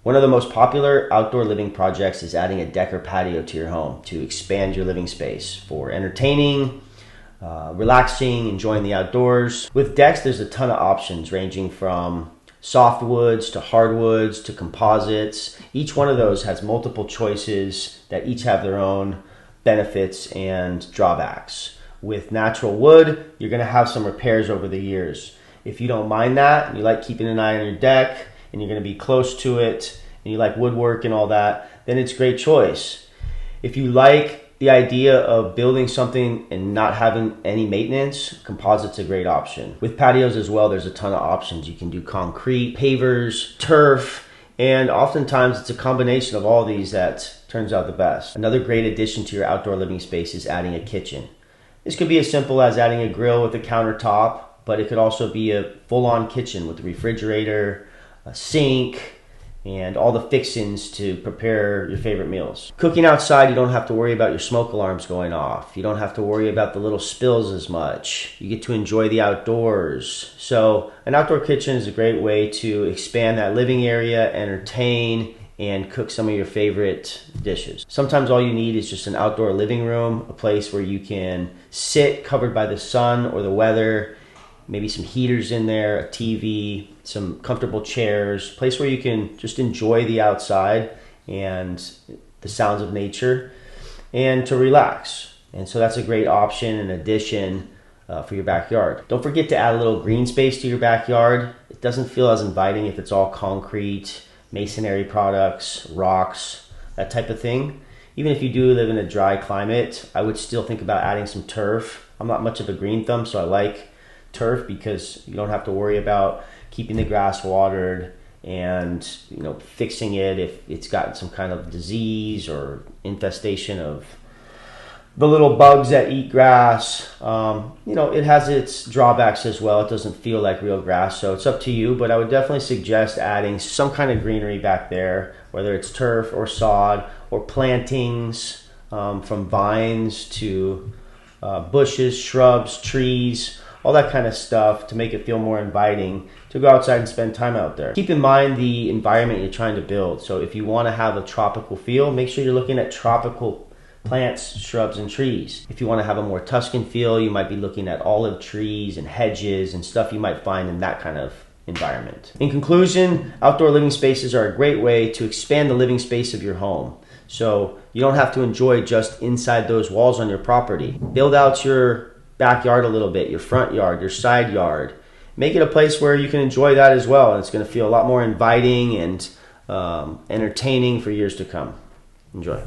One of the most popular outdoor living projects is adding a deck or patio to your home to expand your living space for entertaining, relaxing, enjoying the outdoors. With decks, there's a ton of options ranging from softwoods to hardwoods to composites. Each one of those has multiple choices that each have their own benefits and drawbacks. With natural wood, you're going to have some repairs over the years. If you don't mind that and you like keeping an eye on your deck and you're going to be close to it and you like woodwork and all that, then it's a great choice. If you like the idea of building something and not having any maintenance, composite's a great option. With patios as well, there's a ton of options. You can do concrete, pavers, turf, and oftentimes it's a combination of all these that turns out the best. Another great addition to your outdoor living space is adding a kitchen. This could be as simple as adding a grill with a countertop, but it could also be a full-on kitchen with a refrigerator, a sink, and all the fixings to prepare your favorite meals. Cooking outside, you don't have to worry about your smoke alarms going off. You don't have to worry about the little spills as much. You get to enjoy the outdoors. So an outdoor kitchen is a great way to expand that living area, entertain, and cook some of your favorite dishes. Sometimes all you need is just an outdoor living room, a place where you can sit covered by the sun or the weather, maybe some heaters in there, a TV, some comfortable chairs, a place where you can just enjoy the outside and the sounds of nature and to relax. And so that's a great option and addition for your backyard. Don't forget to add a little green space to your backyard. It doesn't feel as inviting if it's all concrete, masonry products, rocks, that type of thing. Even if you do live in a dry climate, I would still think about adding some turf. I'm not much of a green thumb, so I like turf because you don't have to worry about keeping the grass watered and fixing it if it's got some kind of disease or infestation of the little bugs that eat grass. It has its drawbacks as well. It doesn't feel like real grass, so it's up to you, but I would definitely suggest adding some kind of greenery back there, whether it's turf or sod or plantings, from vines to bushes, shrubs, trees, all that kind of stuff to make it feel more inviting to go outside and spend time out there. Keep in mind the environment you're trying to build. So if you want to have a tropical feel, make sure you're looking at tropical plants, shrubs, and trees. If you want to have a more Tuscan feel, you might be looking at olive trees and hedges and stuff you might find in that kind of environment. In conclusion, outdoor living spaces are a great way to expand the living space of your home. So you don't have to enjoy just inside those walls on your property. Build out your backyard a little bit, your front yard, your side yard. Make it a place where you can enjoy that as well, and it's going to feel a lot more inviting and entertaining for years to come. Enjoy.